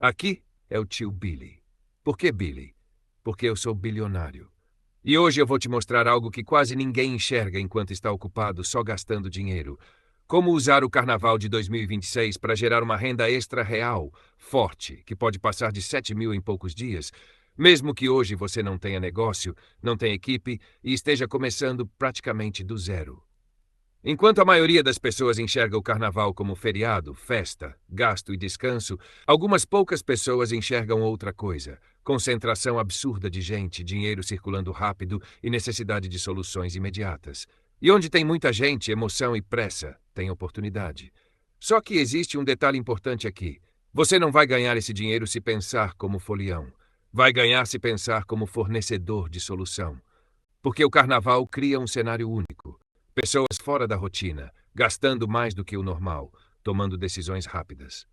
Aqui é o tio Billy. Por que Billy? Porque eu sou bilionário. E hoje eu vou te mostrar algo que quase ninguém enxerga enquanto está ocupado só gastando dinheiro. Como usar o Carnaval de 2026 para gerar uma renda extra real, forte, que pode passar de 7 mil em poucos dias, mesmo que hoje você não tenha negócio, não tenha equipe e esteja começando praticamente do zero. Enquanto a maioria das pessoas enxerga o carnaval como feriado, festa, gasto e descanso, algumas poucas pessoas enxergam outra coisa: concentração absurda de gente, dinheiro circulando rápido e necessidade de soluções imediatas. E onde tem muita gente, emoção e pressa, tem oportunidade. Só que existe um detalhe importante aqui. Você não vai ganhar esse dinheiro se pensar como folião. Vai ganhar se pensar como fornecedor de solução. Porque o carnaval cria um cenário único. Pessoas fora da rotina, gastando mais do que o normal, tomando decisões rápidas.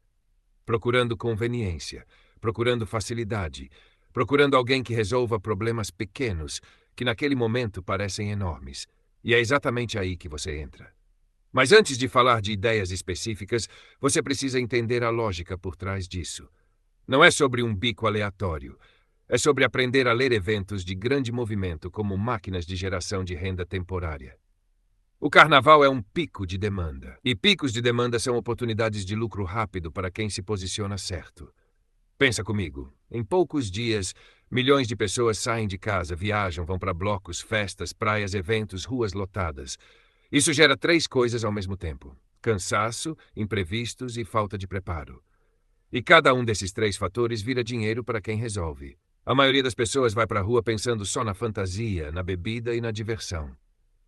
Procurando conveniência, procurando facilidade, procurando alguém que resolva problemas pequenos, que naquele momento parecem enormes. E é exatamente aí que você entra. Mas antes de falar de ideias específicas, você precisa entender a lógica por trás disso. Não é sobre um bico aleatório. É sobre aprender a ler eventos de grande movimento como máquinas de geração de renda temporária. O carnaval é um pico de demanda, e picos de demanda são oportunidades de lucro rápido para quem se posiciona certo. Pensa comigo, em poucos dias, milhões de pessoas saem de casa, viajam, vão para blocos, festas, praias, eventos, ruas lotadas. Isso gera três coisas ao mesmo tempo: cansaço, imprevistos e falta de preparo. E cada um desses três fatores vira dinheiro para quem resolve. A maioria das pessoas vai para a rua pensando só na fantasia, na bebida e na diversão.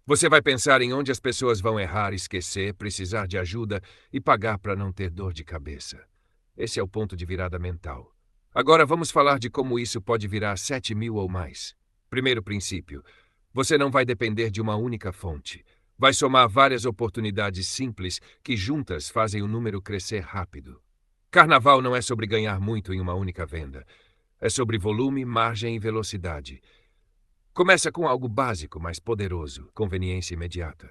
Você vai pensar em onde as pessoas vão errar, esquecer, precisar de ajuda e pagar para não ter dor de cabeça. Esse é o ponto de virada mental. Agora vamos falar de como isso pode virar 7 mil ou mais. Primeiro princípio: você não vai depender de uma única fonte. Vai somar várias oportunidades simples que juntas fazem o número crescer rápido. Carnaval não é sobre ganhar muito em uma única venda. É sobre volume, margem e velocidade. Começa com algo básico, mas poderoso: conveniência imediata.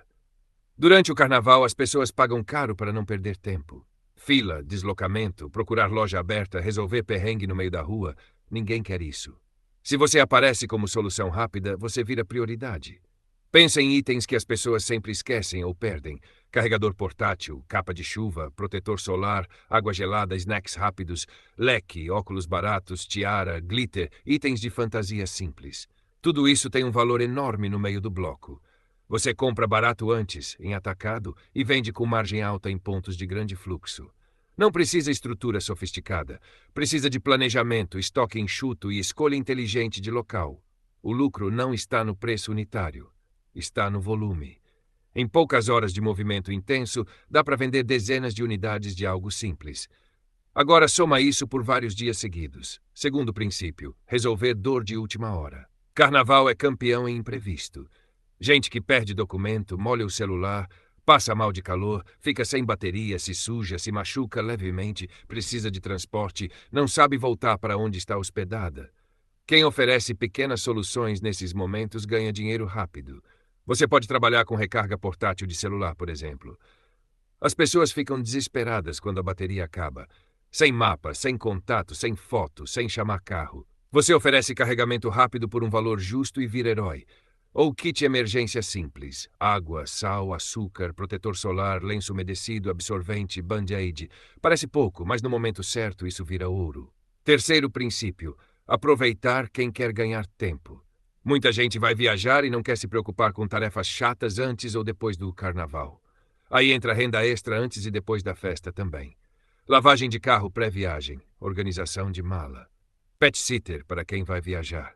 Durante o carnaval, as pessoas pagam caro para não perder tempo. Fila, deslocamento, procurar loja aberta, resolver perrengue no meio da rua. Ninguém quer isso. Se você aparece como solução rápida, você vira prioridade. Pensa em itens que as pessoas sempre esquecem ou perdem: carregador portátil, capa de chuva, protetor solar, água gelada, snacks rápidos, leque, óculos baratos, tiara, glitter, itens de fantasia simples. Tudo isso tem um valor enorme no meio do bloco. Você compra barato antes, em atacado, e vende com margem alta em pontos de grande fluxo. Não precisa estrutura sofisticada. Precisa de planejamento, estoque enxuto e escolha inteligente de local. O lucro não está no preço unitário. Está no volume. Em poucas horas de movimento intenso, dá para vender dezenas de unidades de algo simples. Agora soma isso por vários dias seguidos. Segundo princípio: resolver dor de última hora. Carnaval é campeão em imprevisto. Gente que perde documento, molha o celular, passa mal de calor, fica sem bateria, se suja, se machuca levemente, precisa de transporte, não sabe voltar para onde está hospedada. Quem oferece pequenas soluções nesses momentos ganha dinheiro rápido. Você pode trabalhar com recarga portátil de celular, por exemplo. As pessoas ficam desesperadas quando a bateria acaba. Sem mapa, sem contato, sem foto, sem chamar carro. Você oferece carregamento rápido por um valor justo e vira herói. Ou kit emergência simples: água, sal, açúcar, protetor solar, lenço umedecido, absorvente, band-aid. Parece pouco, mas no momento certo isso vira ouro. Terceiro princípio: aproveitar quem quer ganhar tempo. Muita gente vai viajar e não quer se preocupar com tarefas chatas antes ou depois do carnaval. Aí entra renda extra antes e depois da festa também. Lavagem de carro pré-viagem, organização de mala. Pet sitter para quem vai viajar.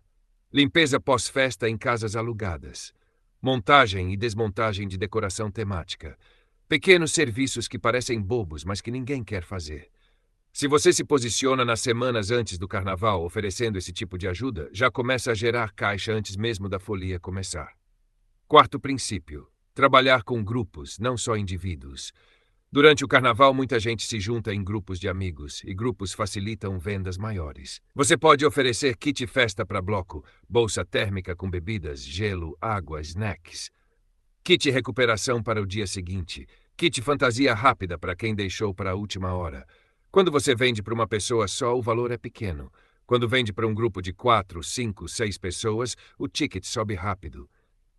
Limpeza pós-festa em casas alugadas. Montagem e desmontagem de decoração temática. Pequenos serviços que parecem bobos, mas que ninguém quer fazer. Se você se posiciona nas semanas antes do carnaval oferecendo esse tipo de ajuda, já começa a gerar caixa antes mesmo da folia começar. Quarto princípio: trabalhar com grupos, não só indivíduos. Durante o carnaval, muita gente se junta em grupos de amigos, e grupos facilitam vendas maiores. Você pode oferecer kit festa para bloco, bolsa térmica com bebidas, gelo, água, snacks. Kit recuperação para o dia seguinte. Kit fantasia rápida para quem deixou para a última hora. Quando você vende para uma pessoa só, o valor é pequeno. Quando vende para um grupo de 4, 5, 6 pessoas, o ticket sobe rápido.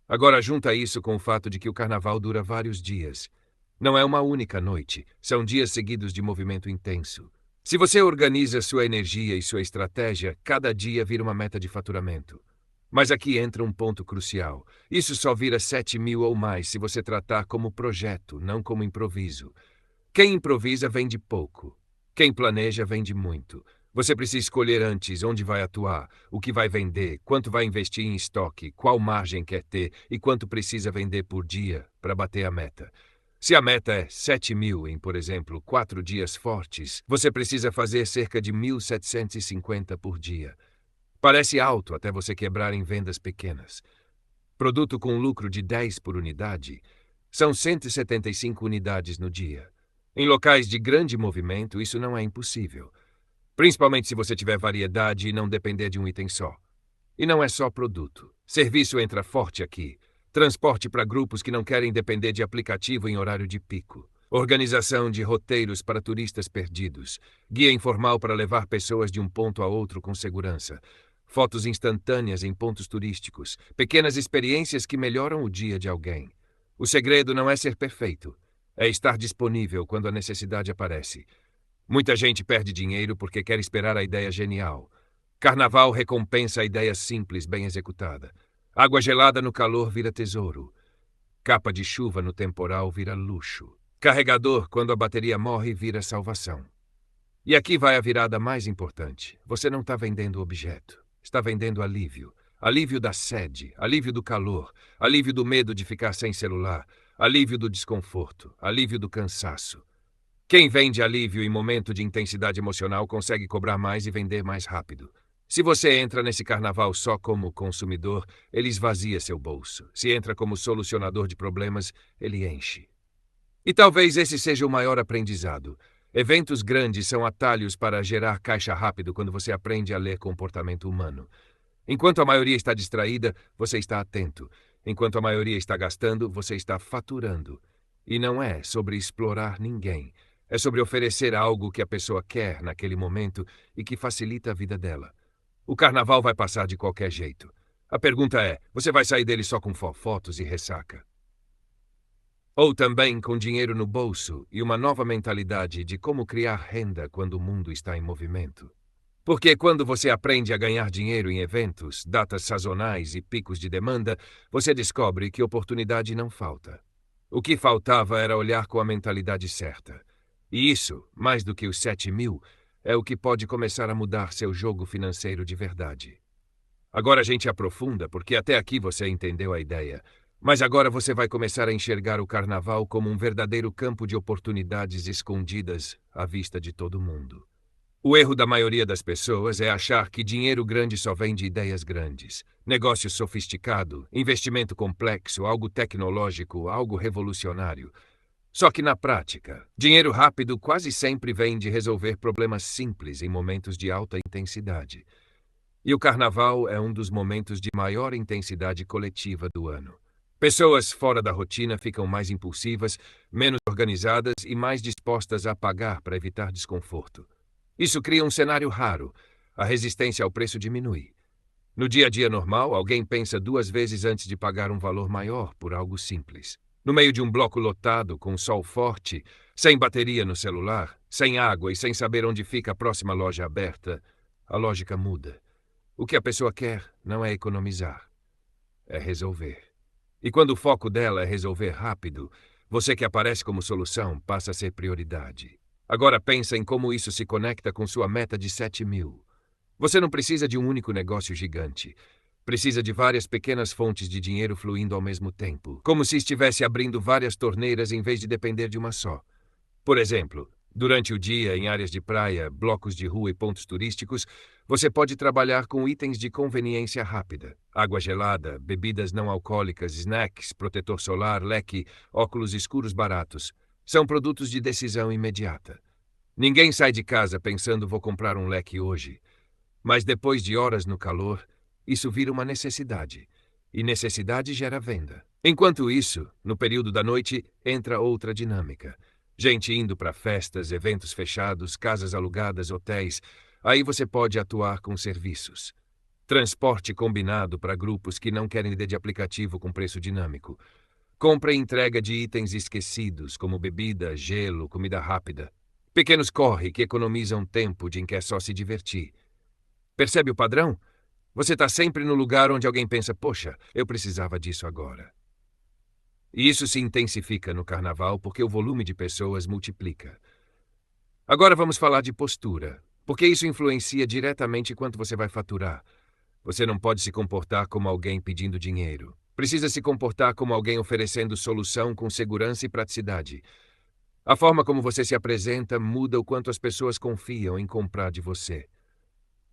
Agora junta isso com o fato de que o carnaval dura vários dias. Não é uma única noite, são dias seguidos de movimento intenso. Se você organiza sua energia e sua estratégia, cada dia vira uma meta de faturamento. Mas aqui entra um ponto crucial. Isso só vira 7.000 ou mais se você tratar como projeto, não como improviso. Quem improvisa vende pouco. Quem planeja vende muito. Você precisa escolher antes onde vai atuar, o que vai vender, quanto vai investir em estoque, qual margem quer ter e quanto precisa vender por dia para bater a meta. Se a meta é 7.000 em, por exemplo, 4 dias fortes, você precisa fazer cerca de 1.750 por dia. Parece alto até você quebrar em vendas pequenas. Produto com lucro de 10 por unidade são 175 unidades no dia. Em locais de grande movimento, isso não é impossível. Principalmente se você tiver variedade e não depender de um item só. E não é só produto. Serviço entra forte aqui. Transporte para grupos que não querem depender de aplicativo em horário de pico. Organização de roteiros para turistas perdidos. Guia informal para levar pessoas de um ponto a outro com segurança. Fotos instantâneas em pontos turísticos. Pequenas experiências que melhoram o dia de alguém. O segredo não é ser perfeito. É estar disponível quando a necessidade aparece. Muita gente perde dinheiro porque quer esperar a ideia genial. Carnaval recompensa a ideia simples, bem executada. Água gelada no calor vira tesouro. Capa de chuva no temporal vira luxo. Carregador, quando a bateria morre, vira salvação. E aqui vai a virada mais importante. Você não está vendendo objeto. Está vendendo alívio. Alívio da sede, alívio do calor, alívio do medo de ficar sem celular, alívio do desconforto, alívio do cansaço. Quem vende alívio em momento de intensidade emocional consegue cobrar mais e vender mais rápido. Se você entra nesse carnaval só como consumidor, ele esvazia seu bolso. Se entra como solucionador de problemas, ele enche. E talvez esse seja o maior aprendizado. Eventos grandes são atalhos para gerar caixa rápido quando você aprende a ler comportamento humano. Enquanto a maioria está distraída, você está atento. Enquanto a maioria está gastando, você está faturando. E não é sobre explorar ninguém. É sobre oferecer algo que a pessoa quer naquele momento e que facilita a vida dela. O carnaval vai passar de qualquer jeito. A pergunta é, você vai sair dele só com fotos e ressaca? Ou também com dinheiro no bolso e uma nova mentalidade de como criar renda quando o mundo está em movimento? Porque quando você aprende a ganhar dinheiro em eventos, datas sazonais e picos de demanda, você descobre que oportunidade não falta. O que faltava era olhar com a mentalidade certa. E isso, mais do que os 7.000, é o que pode começar a mudar seu jogo financeiro de verdade. Agora a gente aprofunda, porque até aqui você entendeu a ideia. Mas agora você vai começar a enxergar o carnaval como um verdadeiro campo de oportunidades escondidas à vista de todo mundo. O erro da maioria das pessoas é achar que dinheiro grande só vem de ideias grandes. Negócio sofisticado, investimento complexo, algo tecnológico, algo revolucionário. Só que na prática, dinheiro rápido quase sempre vem de resolver problemas simples em momentos de alta intensidade. E o carnaval é um dos momentos de maior intensidade coletiva do ano. Pessoas fora da rotina ficam mais impulsivas, menos organizadas e mais dispostas a pagar para evitar desconforto. Isso cria um cenário raro. A resistência ao preço diminui. No dia a dia normal, alguém pensa 2 vezes antes de pagar um valor maior por algo simples. No meio de um bloco lotado, com sol forte, sem bateria no celular, sem água e sem saber onde fica a próxima loja aberta, a lógica muda. O que a pessoa quer não é economizar, é resolver. E quando o foco dela é resolver rápido, você que aparece como solução passa a ser prioridade. Agora pensa em como isso se conecta com sua meta de 7.000. Você não precisa de um único negócio gigante. Precisa de várias pequenas fontes de dinheiro fluindo ao mesmo tempo, como se estivesse abrindo várias torneiras em vez de depender de uma só. Por exemplo, durante o dia, em áreas de praia, blocos de rua e pontos turísticos, você pode trabalhar com itens de conveniência rápida. Água gelada, bebidas não alcoólicas, snacks, protetor solar, leque, óculos escuros baratos. São produtos de decisão imediata. Ninguém sai de casa pensando vou comprar um leque hoje. Mas depois de horas no calor, isso vira uma necessidade. E necessidade gera venda. Enquanto isso, no período da noite, entra outra dinâmica. Gente indo para festas, eventos fechados, casas alugadas, hotéis. Aí você pode atuar com serviços. Transporte combinado para grupos que não querem de aplicativo com preço dinâmico. Compra e entrega de itens esquecidos, como bebida, gelo, comida rápida. Pequenos corre que economizam tempo de quem quer só se divertir. Percebe o padrão? Você está sempre no lugar onde alguém pensa, poxa, eu precisava disso agora. E isso se intensifica no carnaval porque o volume de pessoas multiplica. Agora vamos falar de postura, porque isso influencia diretamente quanto você vai faturar. Você não pode se comportar como alguém pedindo dinheiro. Precisa se comportar como alguém oferecendo solução com segurança e praticidade. A forma como você se apresenta muda o quanto as pessoas confiam em comprar de você.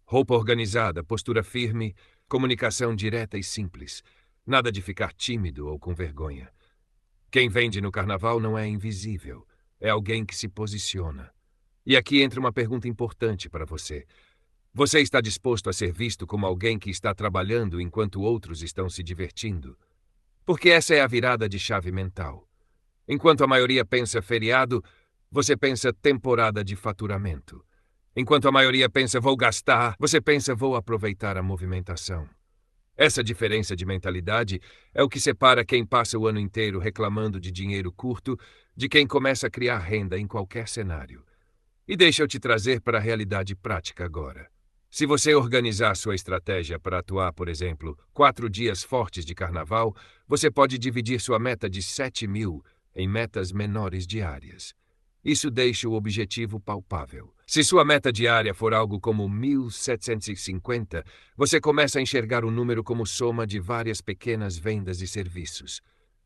Roupa organizada, postura firme, comunicação direta e simples. Nada de ficar tímido ou com vergonha. Quem vende no carnaval não é invisível. É alguém que se posiciona. E aqui entra uma pergunta importante para você. Você está disposto a ser visto como alguém que está trabalhando enquanto outros estão se divertindo? Porque essa é a virada de chave mental. Enquanto a maioria pensa feriado, você pensa temporada de faturamento. Enquanto a maioria pensa vou gastar, você pensa vou aproveitar a movimentação. Essa diferença de mentalidade é o que separa quem passa o ano inteiro reclamando de dinheiro curto de quem começa a criar renda em qualquer cenário. E deixa eu te trazer para a realidade prática agora. Se você organizar sua estratégia para atuar, por exemplo, 4 dias fortes de carnaval, você pode dividir sua meta de 7.000 em metas menores diárias. Isso deixa o objetivo palpável. Se sua meta diária for algo como 1.750, você começa a enxergar o número como soma de várias pequenas vendas e serviços.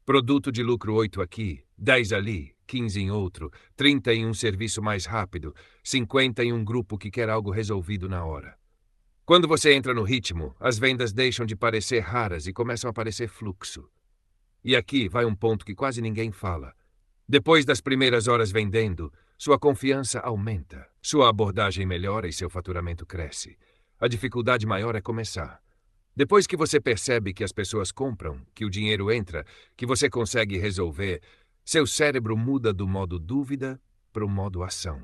Produto de lucro 8 aqui, 10 ali, 15 em outro, 30 em um serviço mais rápido, 50 em um grupo que quer algo resolvido na hora. Quando você entra no ritmo, as vendas deixam de parecer raras e começam a parecer fluxo. E aqui vai um ponto que quase ninguém fala. Depois das primeiras horas vendendo, sua confiança aumenta, sua abordagem melhora e seu faturamento cresce. A dificuldade maior é começar. Depois que você percebe que as pessoas compram, que o dinheiro entra, que você consegue resolver, seu cérebro muda do modo dúvida para o modo ação.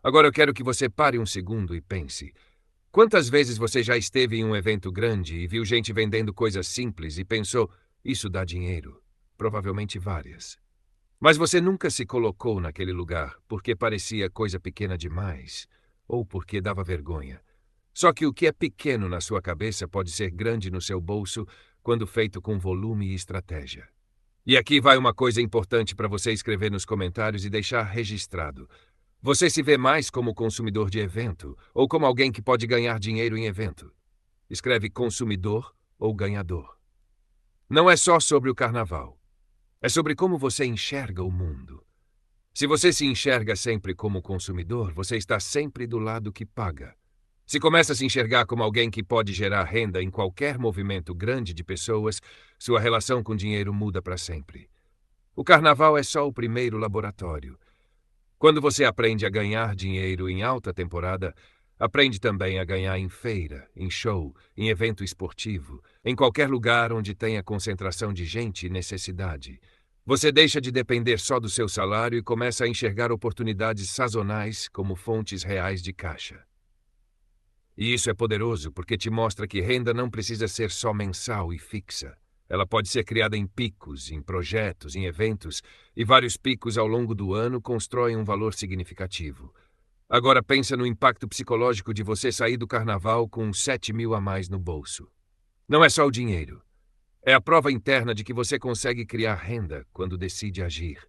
Agora eu quero que você pare um segundo e pense. Quantas vezes você já esteve em um evento grande e viu gente vendendo coisas simples e pensou, isso dá dinheiro? Provavelmente várias. Mas você nunca se colocou naquele lugar porque parecia coisa pequena demais ou porque dava vergonha. Só que o que é pequeno na sua cabeça pode ser grande no seu bolso quando feito com volume e estratégia. E aqui vai uma coisa importante para você escrever nos comentários e deixar registrado. Você se vê mais como consumidor de evento ou como alguém que pode ganhar dinheiro em evento? Escreve consumidor ou ganhador. Não é só sobre o carnaval. É sobre como você enxerga o mundo. Se você se enxerga sempre como consumidor, você está sempre do lado que paga. Se começa a se enxergar como alguém que pode gerar renda em qualquer movimento grande de pessoas, sua relação com dinheiro muda para sempre. O carnaval é só o primeiro laboratório. Quando você aprende a ganhar dinheiro em alta temporada, aprende também a ganhar em feira, em show, em evento esportivo, em qualquer lugar onde tenha concentração de gente e necessidade. Você deixa de depender só do seu salário e começa a enxergar oportunidades sazonais como fontes reais de caixa. E isso é poderoso porque te mostra que renda não precisa ser só mensal e fixa. Ela pode ser criada em picos, em projetos, em eventos, e vários picos ao longo do ano constroem um valor significativo. Agora pensa no impacto psicológico de você sair do carnaval com 7.000 a mais no bolso. Não é só o dinheiro. É a prova interna de que você consegue criar renda quando decide agir.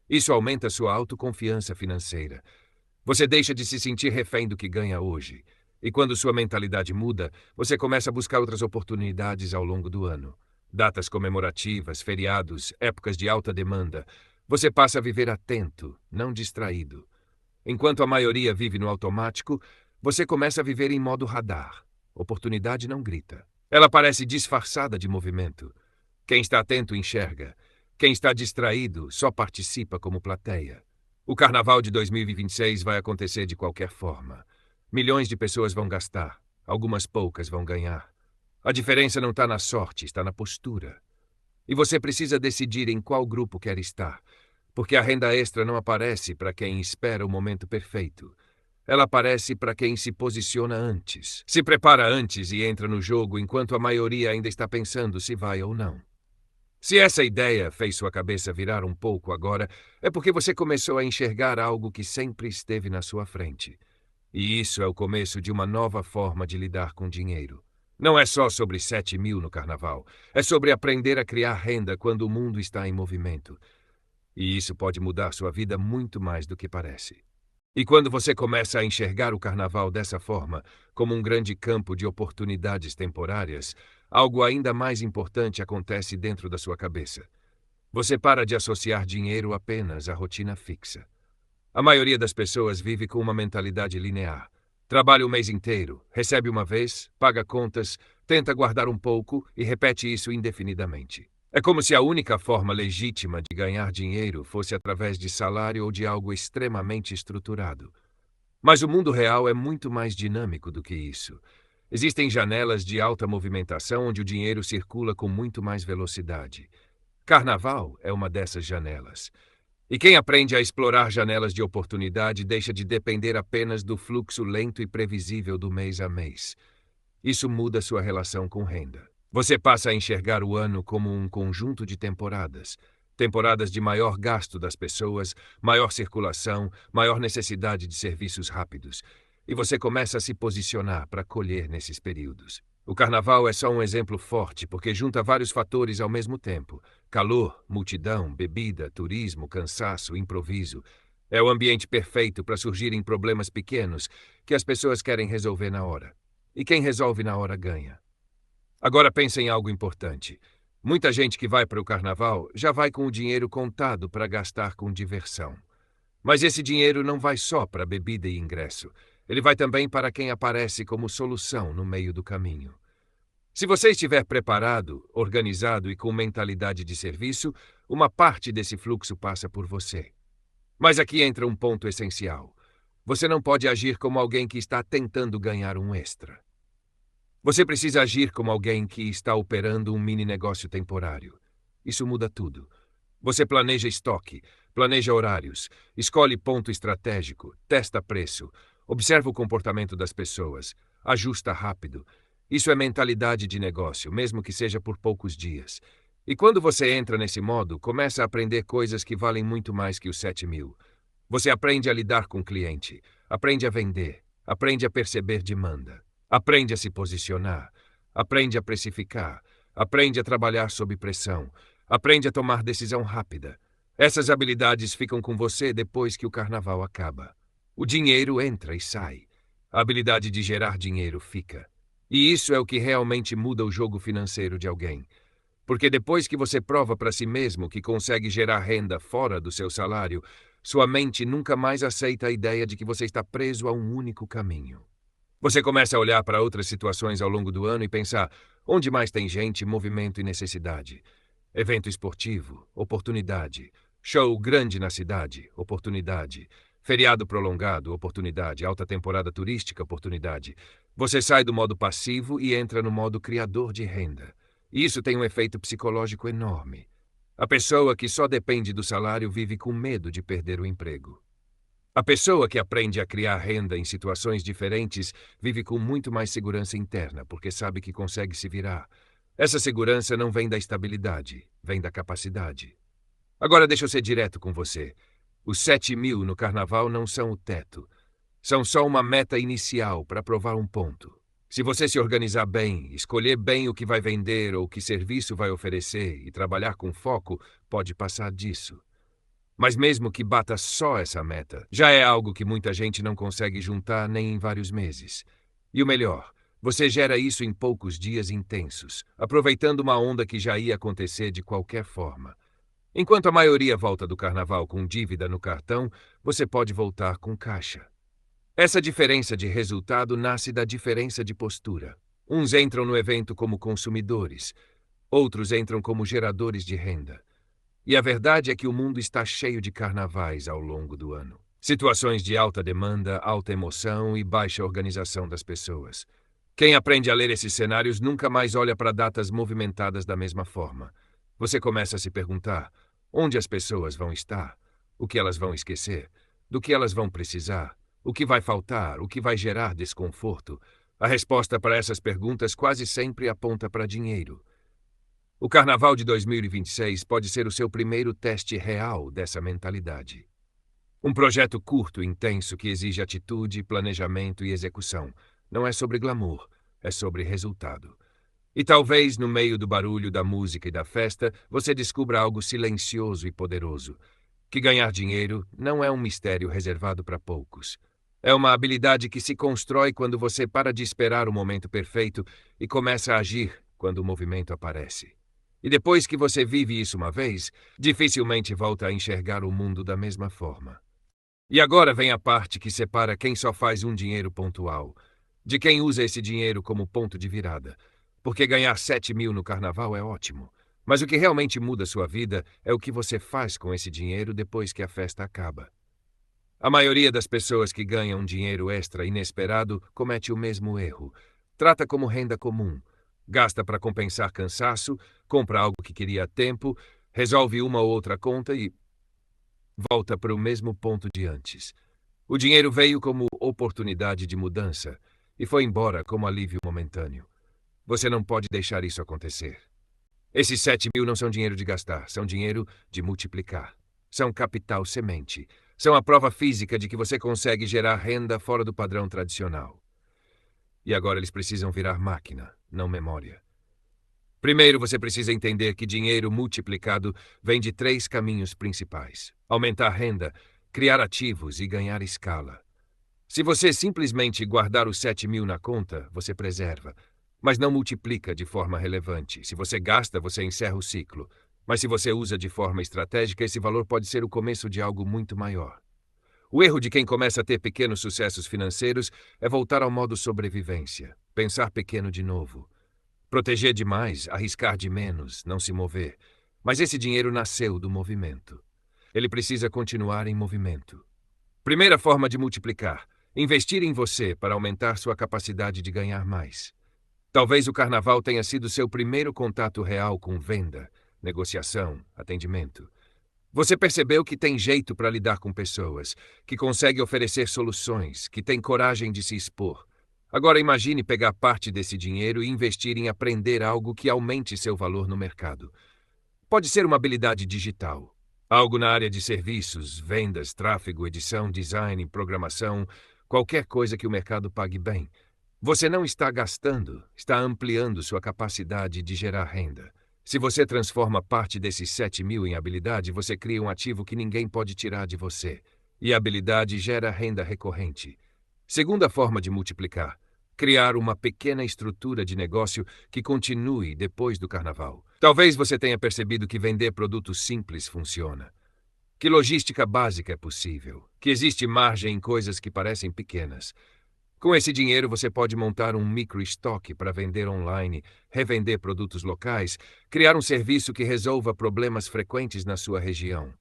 Isso aumenta sua autoconfiança financeira. Você deixa de se sentir refém do que ganha hoje. E quando sua mentalidade muda, você começa a buscar outras oportunidades ao longo do ano. Datas comemorativas, feriados, épocas de alta demanda. Você passa a viver atento, não distraído. Enquanto a maioria vive no automático, você começa a viver em modo radar. Oportunidade não grita. Ela parece disfarçada de movimento. Quem está atento enxerga. Quem está distraído só participa como plateia. O Carnaval de 2026 vai acontecer de qualquer forma. Milhões de pessoas vão gastar. Algumas poucas vão ganhar. A diferença não está na sorte, está na postura. E você precisa decidir em qual grupo quer estar. Porque a renda extra não aparece para quem espera o momento perfeito. Ela aparece para quem se posiciona antes, se prepara antes e entra no jogo enquanto a maioria ainda está pensando se vai ou não. Se essa ideia fez sua cabeça virar um pouco agora, é porque você começou a enxergar algo que sempre esteve na sua frente. E isso é o começo de uma nova forma de lidar com dinheiro. Não é só sobre 7.000 no carnaval. É sobre aprender a criar renda quando o mundo está em movimento. E isso pode mudar sua vida muito mais do que parece. E quando você começa a enxergar o carnaval dessa forma, como um grande campo de oportunidades temporárias, algo ainda mais importante acontece dentro da sua cabeça. Você para de associar dinheiro apenas à rotina fixa. A maioria das pessoas vive com uma mentalidade linear. Trabalha o mês inteiro, recebe uma vez, paga contas, tenta guardar um pouco e repete isso indefinidamente. É como se a única forma legítima de ganhar dinheiro fosse através de salário ou de algo extremamente estruturado. Mas o mundo real é muito mais dinâmico do que isso. Existem janelas de alta movimentação onde o dinheiro circula com muito mais velocidade. Carnaval é uma dessas janelas. E quem aprende a explorar janelas de oportunidade deixa de depender apenas do fluxo lento e previsível do mês a mês. Isso muda sua relação com renda. Você passa a enxergar o ano como um conjunto de temporadas. Temporadas de maior gasto das pessoas, maior circulação, maior necessidade de serviços rápidos. E você começa a se posicionar para colher nesses períodos. O carnaval é só um exemplo forte porque junta vários fatores ao mesmo tempo. Calor, multidão, bebida, turismo, cansaço, improviso. É o ambiente perfeito para surgirem problemas pequenos que as pessoas querem resolver na hora. E quem resolve na hora ganha. Agora pense em algo importante. Muita gente que vai para o carnaval já vai com o dinheiro contado para gastar com diversão. Mas esse dinheiro não vai só para bebida e ingresso. Ele vai também para quem aparece como solução no meio do caminho. Se você estiver preparado, organizado e com mentalidade de serviço, uma parte desse fluxo passa por você. Mas aqui entra um ponto essencial. Você não pode agir como alguém que está tentando ganhar um extra. Você precisa agir como alguém que está operando um mini negócio temporário. Isso muda tudo. Você planeja estoque, planeja horários, escolhe ponto estratégico, testa preço, observa o comportamento das pessoas, ajusta rápido. Isso é mentalidade de negócio, mesmo que seja por poucos dias. E quando você entra nesse modo, começa a aprender coisas que valem muito mais que os 7.000. Você aprende a lidar com o cliente, aprende a vender, aprende a perceber demanda. Aprende a se posicionar, aprende a precificar, aprende a trabalhar sob pressão, aprende a tomar decisão rápida. Essas habilidades ficam com você depois que o carnaval acaba. O dinheiro entra e sai. A habilidade de gerar dinheiro fica. E isso é o que realmente muda o jogo financeiro de alguém. Porque depois que você prova para si mesmo que consegue gerar renda fora do seu salário, sua mente nunca mais aceita a ideia de que você está preso a um único caminho. Você começa a olhar para outras situações ao longo do ano e pensar: onde mais tem gente, movimento e necessidade? Evento esportivo, oportunidade. Show grande na cidade, oportunidade. Feriado prolongado, oportunidade. Alta temporada turística, oportunidade. Você sai do modo passivo e entra no modo criador de renda. E isso tem um efeito psicológico enorme. A pessoa que só depende do salário vive com medo de perder o emprego. A pessoa que aprende a criar renda em situações diferentes vive com muito mais segurança interna, porque sabe que consegue se virar. Essa segurança não vem da estabilidade, vem da capacidade. Agora deixa eu ser direto com você. Os 7.000 no carnaval não são o teto. São só uma meta inicial para provar um ponto. Se você se organizar bem, escolher bem o que vai vender ou que serviço vai oferecer e trabalhar com foco, pode passar disso. Mas mesmo que bata só essa meta, já é algo que muita gente não consegue juntar nem em vários meses. E o melhor, você gera isso em poucos dias intensos, aproveitando uma onda que já ia acontecer de qualquer forma. Enquanto a maioria volta do carnaval com dívida no cartão, você pode voltar com caixa. Essa diferença de resultado nasce da diferença de postura. Uns entram no evento como consumidores, outros entram como geradores de renda. E a verdade é que o mundo está cheio de carnavais ao longo do ano. Situações de alta demanda, alta emoção e baixa organização das pessoas. Quem aprende a ler esses cenários nunca mais olha para datas movimentadas da mesma forma. Você começa a se perguntar: onde as pessoas vão estar? O que elas vão esquecer? Do que elas vão precisar? O que vai faltar? O que vai gerar desconforto? A resposta para essas perguntas quase sempre aponta para dinheiro. O Carnaval de 2026 pode ser o seu primeiro teste real dessa mentalidade. Um projeto curto e intenso que exige atitude, planejamento e execução. Não é sobre glamour, é sobre resultado. E talvez, no meio do barulho da música e da festa, você descubra algo silencioso e poderoso. Que ganhar dinheiro não é um mistério reservado para poucos. É uma habilidade que se constrói quando você para de esperar o momento perfeito e começa a agir quando o movimento aparece. E depois que você vive isso uma vez, dificilmente volta a enxergar o mundo da mesma forma. E agora vem a parte que separa quem só faz um dinheiro pontual, de quem usa esse dinheiro como ponto de virada. Porque ganhar 7.000 no carnaval é ótimo. Mas o que realmente muda sua vida é o que você faz com esse dinheiro depois que a festa acaba. A maioria das pessoas que ganham dinheiro extra inesperado comete o mesmo erro. Trata como renda comum. Gasta para compensar cansaço, compra algo que queria há tempo, resolve uma ou outra conta e volta para o mesmo ponto de antes. O dinheiro veio como oportunidade de mudança e foi embora como alívio momentâneo. Você não pode deixar isso acontecer. Esses 7.000 não são dinheiro de gastar, são dinheiro de multiplicar. São capital semente. São a prova física de que você consegue gerar renda fora do padrão tradicional. E agora eles precisam virar máquina, não memória. Primeiro, você precisa entender que dinheiro multiplicado vem de 3 caminhos principais: aumentar renda, criar ativos e ganhar escala. Se você simplesmente guardar os 7.000 na conta, você preserva, mas não multiplica de forma relevante. Se você gasta, você encerra o ciclo. Mas se você usa de forma estratégica, esse valor pode ser o começo de algo muito maior. O erro de quem começa a ter pequenos sucessos financeiros é voltar ao modo sobrevivência, pensar pequeno de novo. Proteger demais, arriscar de menos, não se mover. Mas esse dinheiro nasceu do movimento. Ele precisa continuar em movimento. Primeira forma de multiplicar: investir em você para aumentar sua capacidade de ganhar mais. Talvez o carnaval tenha sido seu primeiro contato real com venda, negociação, atendimento. Você percebeu que tem jeito para lidar com pessoas, que consegue oferecer soluções, que tem coragem de se expor. Agora imagine pegar parte desse dinheiro e investir em aprender algo que aumente seu valor no mercado. Pode ser uma habilidade digital, algo na área de serviços, vendas, tráfego, edição, design, programação, qualquer coisa que o mercado pague bem. Você não está gastando, está ampliando sua capacidade de gerar renda. Se você transforma parte desses 7.000 em habilidade, você cria um ativo que ninguém pode tirar de você. E a habilidade gera renda recorrente. Segunda forma de multiplicar: criar uma pequena estrutura de negócio que continue depois do carnaval. Talvez você tenha percebido que vender produtos simples funciona. Que logística básica é possível. Que existe margem em coisas que parecem pequenas. Com esse dinheiro, você pode montar um microestoque para vender online, revender produtos locais, criar um serviço que resolva problemas frequentes na sua região.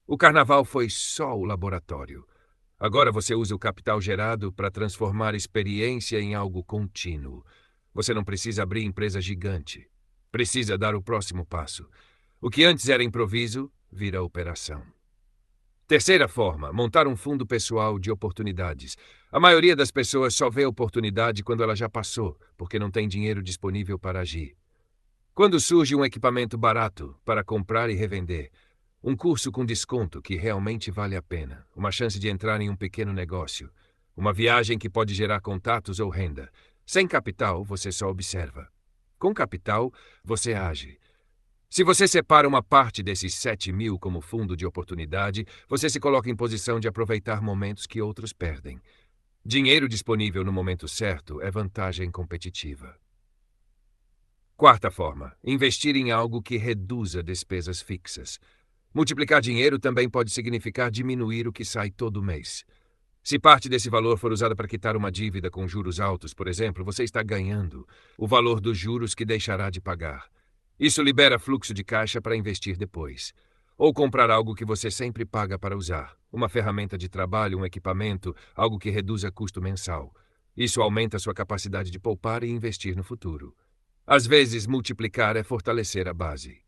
O carnaval foi só o laboratório. Agora você usa o capital gerado para transformar experiência em algo contínuo. Você não precisa abrir empresa gigante. Precisa dar o próximo passo. O que antes era improviso, vira operação. Terceira forma: montar um fundo pessoal de oportunidades. A maioria das pessoas só vê oportunidade quando ela já passou, porque não tem dinheiro disponível para agir. Quando surge um equipamento barato para comprar e revender, um curso com desconto que realmente vale a pena, uma chance de entrar em um pequeno negócio, uma viagem que pode gerar contatos ou renda. Sem capital, você só observa. Com capital, você age. Se você separa uma parte desses 7.000 como fundo de oportunidade, você se coloca em posição de aproveitar momentos que outros perdem. Dinheiro disponível no momento certo é vantagem competitiva. Quarta forma: investir em algo que reduza despesas fixas. Multiplicar dinheiro também pode significar diminuir o que sai todo mês. Se parte desse valor for usada para quitar uma dívida com juros altos, por exemplo, você está ganhando o valor dos juros que deixará de pagar. Isso libera fluxo de caixa para investir depois. Ou comprar algo que você sempre paga para usar. Uma ferramenta de trabalho, um equipamento, algo que reduza custo mensal. Isso aumenta sua capacidade de poupar e investir no futuro. Às vezes, multiplicar é fortalecer a base.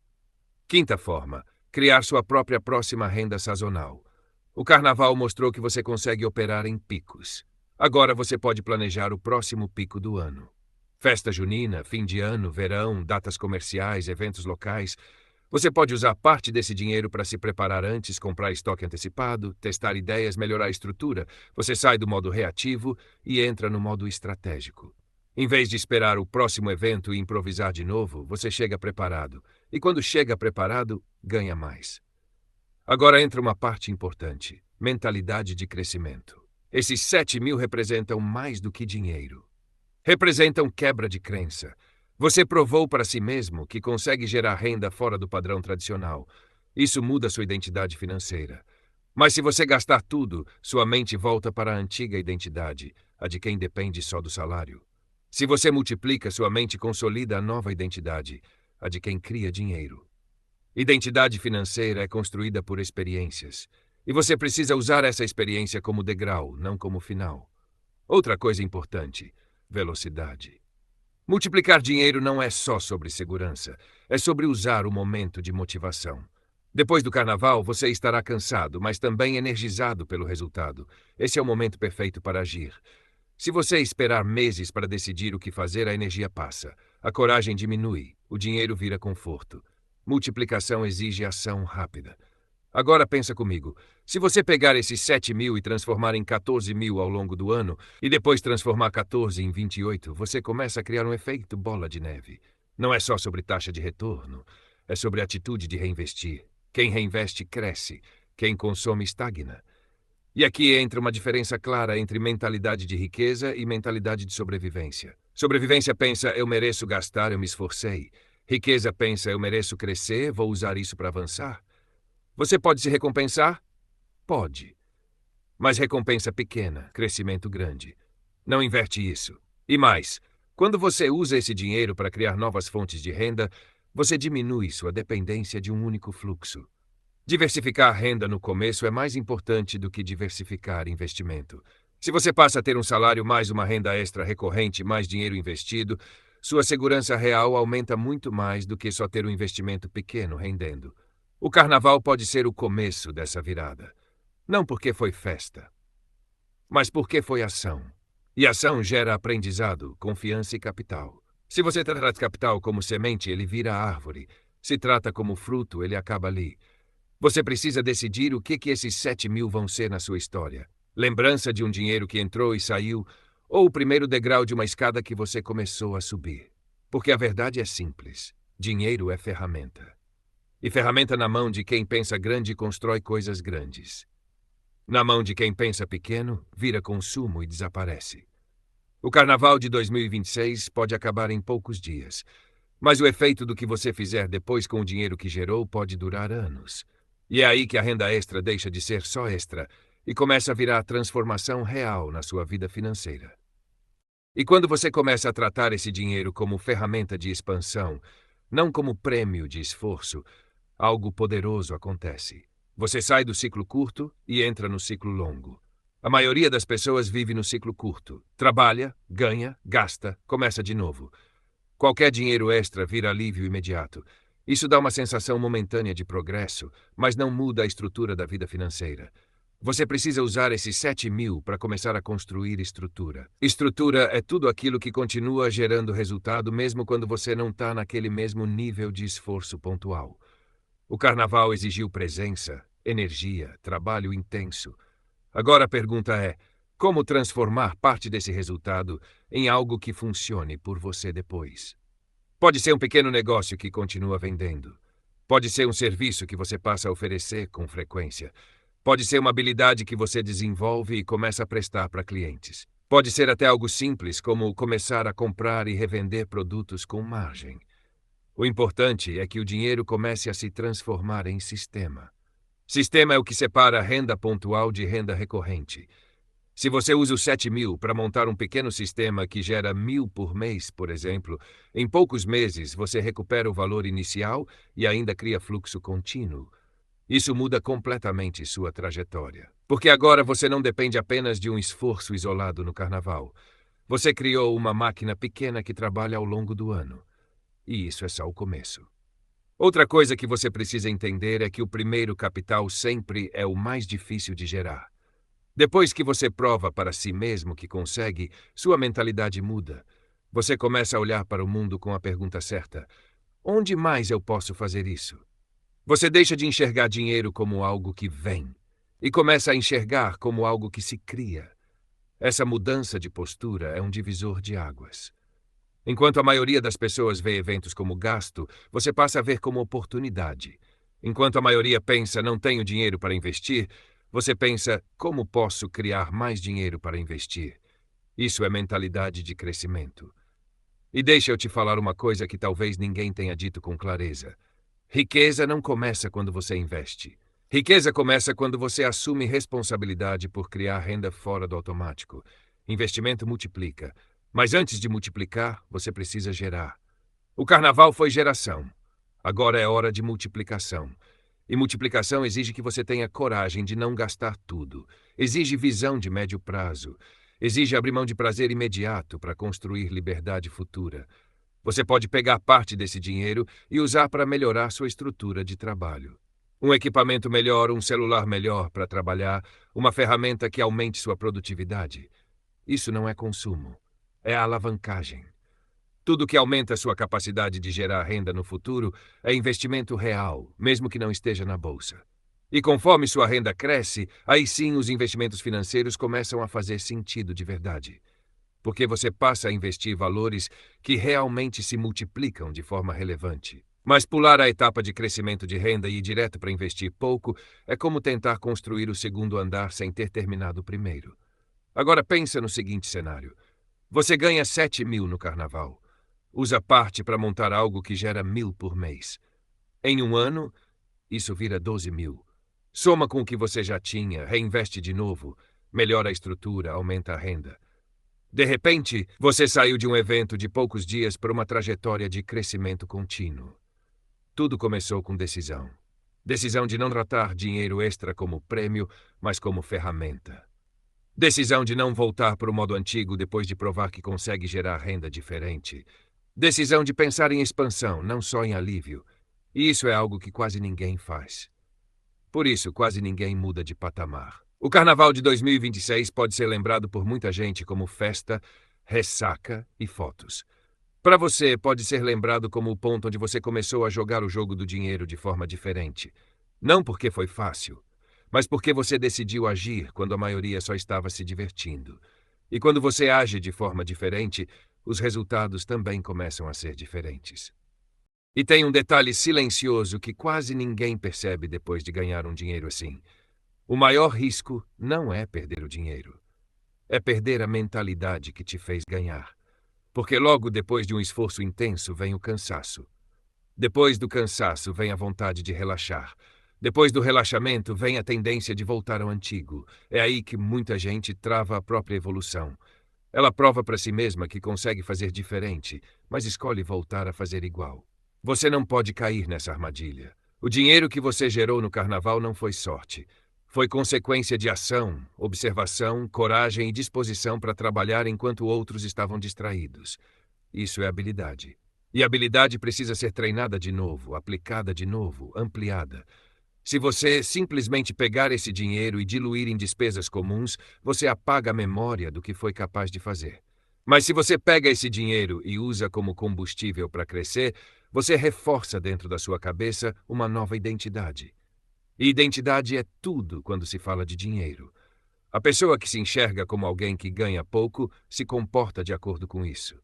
Quinta forma: criar sua própria próxima renda sazonal. O carnaval mostrou que você consegue operar em picos. Agora você pode planejar o próximo pico do ano. Festa junina, fim de ano, verão, datas comerciais, eventos locais. Você pode usar parte desse dinheiro para se preparar antes, comprar estoque antecipado, testar ideias, melhorar a estrutura. Você sai do modo reativo e entra no modo estratégico. Em vez de esperar o próximo evento e improvisar de novo, você chega preparado. E quando chega preparado, ganha mais. Agora entra uma parte importante: mentalidade de crescimento. Esses 7.000 representam mais do que dinheiro. Representam quebra de crença. Você provou para si mesmo que consegue gerar renda fora do padrão tradicional. Isso muda sua identidade financeira. Mas se você gastar tudo, sua mente volta para a antiga identidade, a de quem depende só do salário. Se você multiplica, sua mente consolida a nova identidade, a de quem cria dinheiro. Identidade financeira é construída por experiências, e você precisa usar essa experiência como degrau, não como final. Outra coisa importante: velocidade. Multiplicar dinheiro não é só sobre segurança, é sobre usar o momento de motivação. Depois do carnaval, você estará cansado, mas também energizado pelo resultado. Esse é o momento perfeito para agir. Se você esperar meses para decidir o que fazer, a energia passa. A coragem diminui, o dinheiro vira conforto. Multiplicação exige ação rápida. Agora pensa comigo. Se você pegar esses 7.000 e transformar em 14.000 ao longo do ano, e depois transformar 14 em 28, você começa a criar um efeito bola de neve. Não é só sobre taxa de retorno, é sobre atitude de reinvestir. Quem reinveste cresce, quem consome estagna. E aqui entra uma diferença clara entre mentalidade de riqueza e mentalidade de sobrevivência. Sobrevivência pensa: eu mereço gastar, eu me esforcei. Riqueza pensa: eu mereço crescer, vou usar isso para avançar. Você pode se recompensar? Pode. Mas recompensa pequena, crescimento grande. Não inverte isso. E mais, quando você usa esse dinheiro para criar novas fontes de renda, você diminui sua dependência de um único fluxo. Diversificar a renda no começo é mais importante do que diversificar investimento. Se você passa a ter um salário mais uma renda extra recorrente, mais dinheiro investido, sua segurança real aumenta muito mais do que só ter um investimento pequeno rendendo. O carnaval pode ser o começo dessa virada. Não porque foi festa, mas porque foi ação. E ação gera aprendizado, confiança e capital. Se você trata capital como semente, ele vira árvore. Se trata como fruto, ele acaba ali. Você precisa decidir o que esses 7.000 vão ser na sua história. Lembrança de um dinheiro que entrou e saiu, ou o primeiro degrau de uma escada que você começou a subir. Porque a verdade é simples: dinheiro é ferramenta. E ferramenta na mão de quem pensa grande constrói coisas grandes. Na mão de quem pensa pequeno, vira consumo e desaparece. O carnaval de 2026 pode acabar em poucos dias, mas o efeito do que você fizer depois com o dinheiro que gerou pode durar anos. E é aí que a renda extra deixa de ser só extra e começa a virar transformação real na sua vida financeira. E quando você começa a tratar esse dinheiro como ferramenta de expansão, não como prêmio de esforço, algo poderoso acontece. Você sai do ciclo curto e entra no ciclo longo. A maioria das pessoas vive no ciclo curto. Trabalha, ganha, gasta, começa de novo. Qualquer dinheiro extra vira alívio imediato. Isso dá uma sensação momentânea de progresso, mas não muda a estrutura da vida financeira. Você precisa usar esses 7.000 para começar a construir estrutura. Estrutura é tudo aquilo que continua gerando resultado mesmo quando você não está naquele mesmo nível de esforço pontual. O carnaval exigiu presença, energia, trabalho intenso. Agora a pergunta é: como transformar parte desse resultado em algo que funcione por você depois? Pode ser um pequeno negócio que continua vendendo. Pode ser um serviço que você passa a oferecer com frequência. Pode ser uma habilidade que você desenvolve e começa a prestar para clientes. Pode ser até algo simples, como começar a comprar e revender produtos com margem. O importante é que o dinheiro comece a se transformar em sistema. Sistema é o que separa renda pontual de renda recorrente. Se você usa os 7.000 para montar um pequeno sistema que gera 1.000 por mês, por exemplo, em poucos meses você recupera o valor inicial e ainda cria fluxo contínuo. Isso muda completamente sua trajetória. Porque agora você não depende apenas de um esforço isolado no carnaval. Você criou uma máquina pequena que trabalha ao longo do ano. E isso é só o começo. Outra coisa que você precisa entender é que o primeiro capital sempre é o mais difícil de gerar. Depois que você prova para si mesmo que consegue, sua mentalidade muda. Você começa a olhar para o mundo com a pergunta certa: onde mais eu posso fazer isso? Você deixa de enxergar dinheiro como algo que vem e começa a enxergar como algo que se cria. Essa mudança de postura é um divisor de águas. Enquanto a maioria das pessoas vê eventos como gasto, você passa a ver como oportunidade. Enquanto a maioria pensa, não tenho dinheiro para investir, você pensa, como posso criar mais dinheiro para investir? Isso é mentalidade de crescimento. E deixa eu te falar uma coisa que talvez ninguém tenha dito com clareza. Riqueza não começa quando você investe. Riqueza começa quando você assume responsabilidade por criar renda fora do automático. Investimento multiplica. Mas antes de multiplicar, você precisa gerar. O carnaval foi geração. Agora é hora de multiplicação. E multiplicação exige que você tenha coragem de não gastar tudo. Exige visão de médio prazo. Exige abrir mão de prazer imediato para construir liberdade futura. Você pode pegar parte desse dinheiro e usar para melhorar sua estrutura de trabalho. Um equipamento melhor, um celular melhor para trabalhar, uma ferramenta que aumente sua produtividade. Isso não é consumo, é alavancagem. Tudo que aumenta sua capacidade de gerar renda no futuro é investimento real, mesmo que não esteja na bolsa. E conforme sua renda cresce, aí sim os investimentos financeiros começam a fazer sentido de verdade. Porque você passa a investir valores que realmente se multiplicam de forma relevante. Mas pular a etapa de crescimento de renda e ir direto para investir pouco é como tentar construir o segundo andar sem ter terminado o primeiro. Agora pensa no seguinte cenário. Você ganha 7.000 no carnaval. Usa parte para montar algo que gera 1.000 por mês. Em um ano, isso vira 12.000. Soma com o que você já tinha, reinveste de novo, melhora a estrutura, aumenta a renda. De repente, você saiu de um evento de poucos dias para uma trajetória de crescimento contínuo. Tudo começou com decisão. Decisão de não tratar dinheiro extra como prêmio, mas como ferramenta. Decisão de não voltar para o modo antigo depois de provar que consegue gerar renda diferente. Decisão de pensar em expansão, não só em alívio. E isso é algo que quase ninguém faz. Por isso, quase ninguém muda de patamar. O Carnaval de 2026 pode ser lembrado por muita gente como festa, ressaca e fotos. Para você, pode ser lembrado como o ponto onde você começou a jogar o jogo do dinheiro de forma diferente. Não porque foi fácil, mas porque você decidiu agir quando a maioria só estava se divertindo. E quando você age de forma diferente, os resultados também começam a ser diferentes. E tem um detalhe silencioso que quase ninguém percebe depois de ganhar um dinheiro assim. O maior risco não é perder o dinheiro. É perder a mentalidade que te fez ganhar. Porque logo depois de um esforço intenso vem o cansaço. Depois do cansaço vem a vontade de relaxar. Depois do relaxamento vem a tendência de voltar ao antigo. É aí que muita gente trava a própria evolução. Ela prova para si mesma que consegue fazer diferente, mas escolhe voltar a fazer igual. Você não pode cair nessa armadilha. O dinheiro que você gerou no carnaval não foi sorte. Foi consequência de ação, observação, coragem e disposição para trabalhar enquanto outros estavam distraídos. Isso é habilidade. E a habilidade precisa ser treinada de novo, aplicada de novo, ampliada. Se você simplesmente pegar esse dinheiro e diluir em despesas comuns, você apaga a memória do que foi capaz de fazer. Mas se você pega esse dinheiro e usa como combustível para crescer, você reforça dentro da sua cabeça uma nova identidade. E identidade é tudo quando se fala de dinheiro. A pessoa que se enxerga como alguém que ganha pouco se comporta de acordo com isso.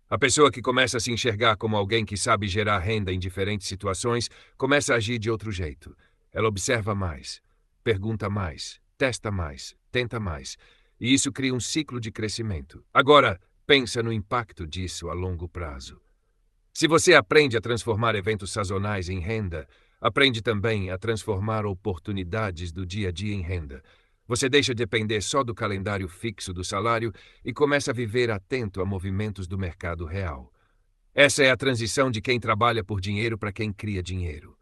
A pessoa que começa a se enxergar como alguém que sabe gerar renda em diferentes situações começa a agir de outro jeito. Ela observa mais, pergunta mais, testa mais, tenta mais. E isso cria um ciclo de crescimento. Agora, pensa no impacto disso a longo prazo. Se você aprende a transformar eventos sazonais em renda, aprende também a transformar oportunidades do dia a dia em renda. Você deixa de depender só do calendário fixo do salário e começa a viver atento a movimentos do mercado real. Essa é a transição de quem trabalha por dinheiro para quem cria dinheiro.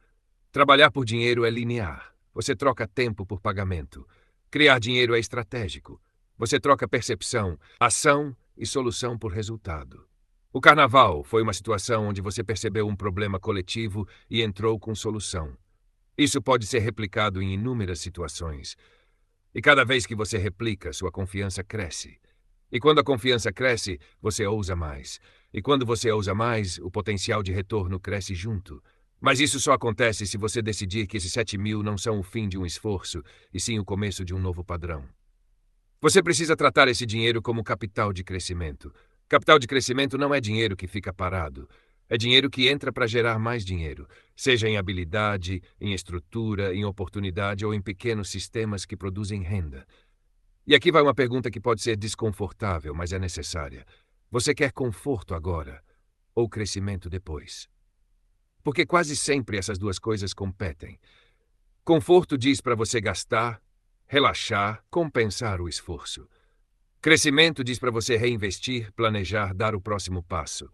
Trabalhar por dinheiro é linear. Você troca tempo por pagamento. Criar dinheiro é estratégico. Você troca percepção, ação e solução por resultado. O carnaval foi uma situação onde você percebeu um problema coletivo e entrou com solução. Isso pode ser replicado em inúmeras situações. E cada vez que você replica, sua confiança cresce. E quando a confiança cresce, você ousa mais. E quando você ousa mais, o potencial de retorno cresce junto. Mas isso só acontece se você decidir que esses 7.000 não são o fim de um esforço, e sim o começo de um novo padrão. Você precisa tratar esse dinheiro como capital de crescimento. Capital de crescimento não é dinheiro que fica parado. É dinheiro que entra para gerar mais dinheiro, seja em habilidade, em estrutura, em oportunidade ou em pequenos sistemas que produzem renda. E aqui vai uma pergunta que pode ser desconfortável, mas é necessária. Você quer conforto agora ou crescimento depois? Porque quase sempre essas duas coisas competem. Conforto diz para você gastar, relaxar, compensar o esforço. Crescimento diz para você reinvestir, planejar, dar o próximo passo.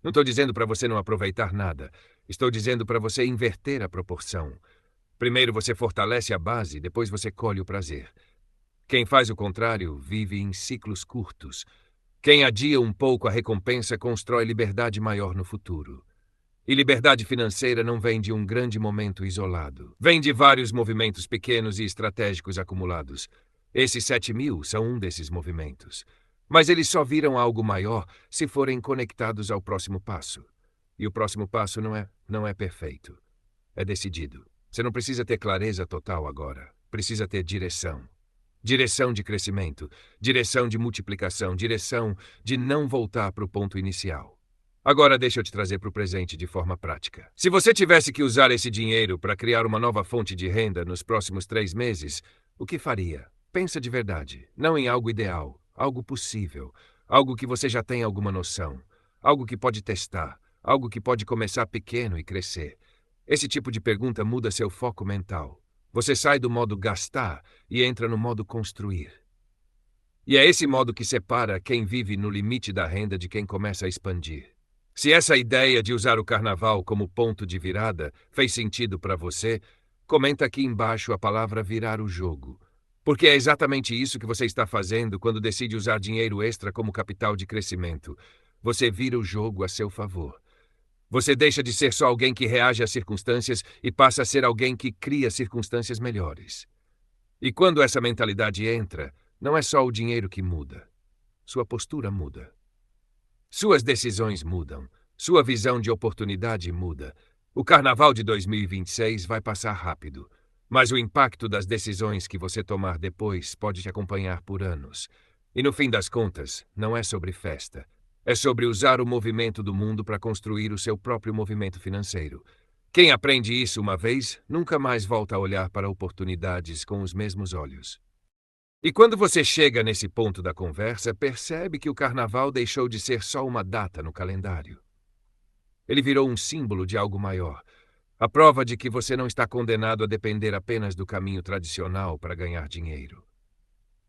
Não estou dizendo para você não aproveitar nada. Estou dizendo para você inverter a proporção. Primeiro você fortalece a base, depois você colhe o prazer. Quem faz o contrário vive em ciclos curtos. Quem adia um pouco a recompensa constrói liberdade maior no futuro. E liberdade financeira não vem de um grande momento isolado. Vem de vários movimentos pequenos e estratégicos acumulados. Esses 7.000 são um desses movimentos. Mas eles só viram algo maior se forem conectados ao próximo passo. E o próximo passo não é perfeito. É decidido. Você não precisa ter clareza total agora. Precisa ter direção. Direção de crescimento, direção de multiplicação, direção de não voltar para o ponto inicial. Agora deixa eu te trazer para o presente de forma prática. Se você tivesse que usar esse dinheiro para criar uma nova fonte de renda nos próximos 3 meses, o que faria? Pensa de verdade, não em algo ideal, algo possível, algo que você já tem alguma noção, algo que pode testar, algo que pode começar pequeno e crescer. Esse tipo de pergunta muda seu foco mental. Você sai do modo gastar e entra no modo construir. E é esse modo que separa quem vive no limite da renda de quem começa a expandir. Se essa ideia de usar o carnaval como ponto de virada fez sentido para você, comenta aqui embaixo a palavra virar o jogo. Porque é exatamente isso que você está fazendo quando decide usar dinheiro extra como capital de crescimento. Você vira o jogo a seu favor. Você deixa de ser só alguém que reage às circunstâncias e passa a ser alguém que cria circunstâncias melhores. E quando essa mentalidade entra, não é só o dinheiro que muda. Sua postura muda. Suas decisões mudam. Sua visão de oportunidade muda. O carnaval de 2026 vai passar rápido, mas o impacto das decisões que você tomar depois pode te acompanhar por anos. E no fim das contas, não é sobre festa. É sobre usar o movimento do mundo para construir o seu próprio movimento financeiro. Quem aprende isso uma vez, nunca mais volta a olhar para oportunidades com os mesmos olhos. E quando você chega nesse ponto da conversa, percebe que o carnaval deixou de ser só uma data no calendário. Ele virou um símbolo de algo maior. A prova de que você não está condenado a depender apenas do caminho tradicional para ganhar dinheiro.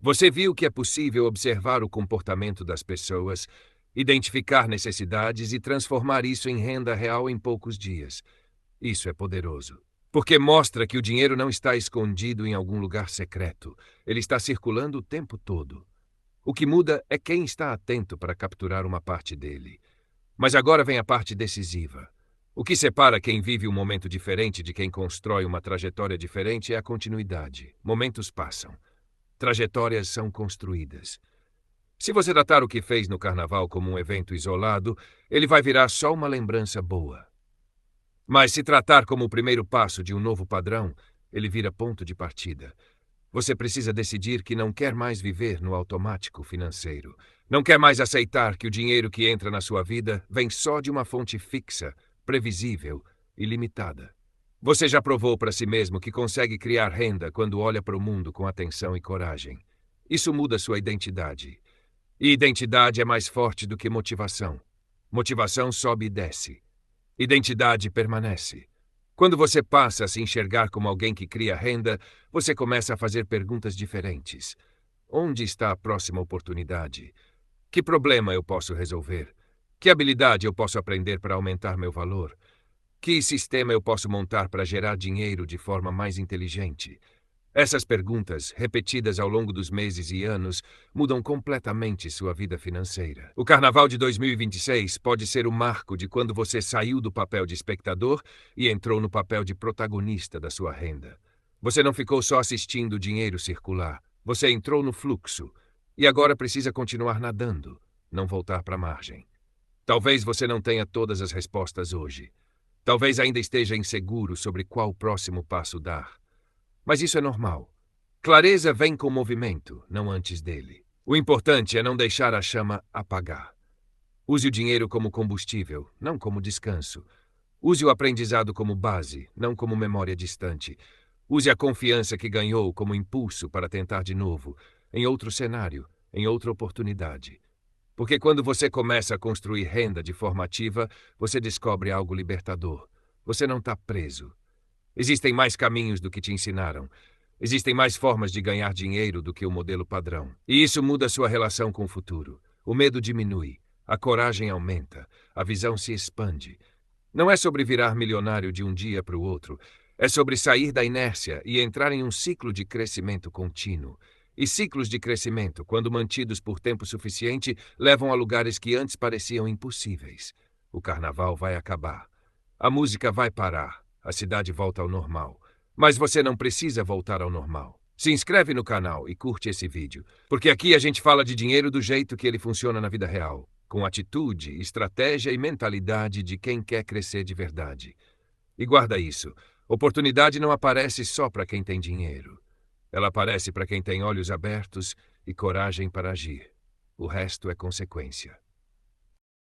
Você viu que é possível observar o comportamento das pessoas, identificar necessidades e transformar isso em renda real em poucos dias. Isso é poderoso. Porque mostra que o dinheiro não está escondido em algum lugar secreto. Ele está circulando o tempo todo. O que muda é quem está atento para capturar uma parte dele. Mas agora vem a parte decisiva. O que separa quem vive um momento diferente de quem constrói uma trajetória diferente é a continuidade. Momentos passam. Trajetórias são construídas. Se você tratar o que fez no carnaval como um evento isolado, ele vai virar só uma lembrança boa. Mas se tratar como o primeiro passo de um novo padrão, ele vira ponto de partida. Você precisa decidir que não quer mais viver no automático financeiro. Não quer mais aceitar que o dinheiro que entra na sua vida vem só de uma fonte fixa, previsível e limitada. Você já provou para si mesmo que consegue criar renda quando olha para o mundo com atenção e coragem. Isso muda sua identidade. E identidade é mais forte do que motivação. Motivação sobe e desce. Identidade permanece. Quando você passa a se enxergar como alguém que cria renda, você começa a fazer perguntas diferentes. Onde está a próxima oportunidade? Que problema eu posso resolver? Que habilidade eu posso aprender para aumentar meu valor? Que sistema eu posso montar para gerar dinheiro de forma mais inteligente? Essas perguntas, repetidas ao longo dos meses e anos, mudam completamente sua vida financeira. O Carnaval de 2026 pode ser o marco de quando você saiu do papel de espectador e entrou no papel de protagonista da sua renda. Você não ficou só assistindo o dinheiro circular. Você entrou no fluxo e agora precisa continuar nadando, não voltar para a margem. Talvez você não tenha todas as respostas hoje. Talvez ainda esteja inseguro sobre qual próximo passo dar. Mas isso é normal. Clareza vem com movimento, não antes dele. O importante é não deixar a chama apagar. Use o dinheiro como combustível, não como descanso. Use o aprendizado como base, não como memória distante. Use a confiança que ganhou como impulso para tentar de novo, em outro cenário, em outra oportunidade. Porque quando você começa a construir renda de forma ativa, você descobre algo libertador. Você não está preso. Existem mais caminhos do que te ensinaram. Existem mais formas de ganhar dinheiro do que o modelo padrão. E isso muda sua relação com o futuro. O medo diminui, a coragem aumenta, a visão se expande. Não é sobre virar milionário de um dia para o outro. É sobre sair da inércia e entrar em um ciclo de crescimento contínuo. E ciclos de crescimento, quando mantidos por tempo suficiente, levam a lugares que antes pareciam impossíveis. O carnaval vai acabar. A música vai parar. A cidade volta ao normal. Mas você não precisa voltar ao normal. Se inscreve no canal e curte esse vídeo, porque aqui a gente fala de dinheiro do jeito que ele funciona na vida real, com atitude, estratégia e mentalidade de quem quer crescer de verdade. E guarda isso, oportunidade não aparece só para quem tem dinheiro. Ela aparece para quem tem olhos abertos e coragem para agir. O resto é consequência.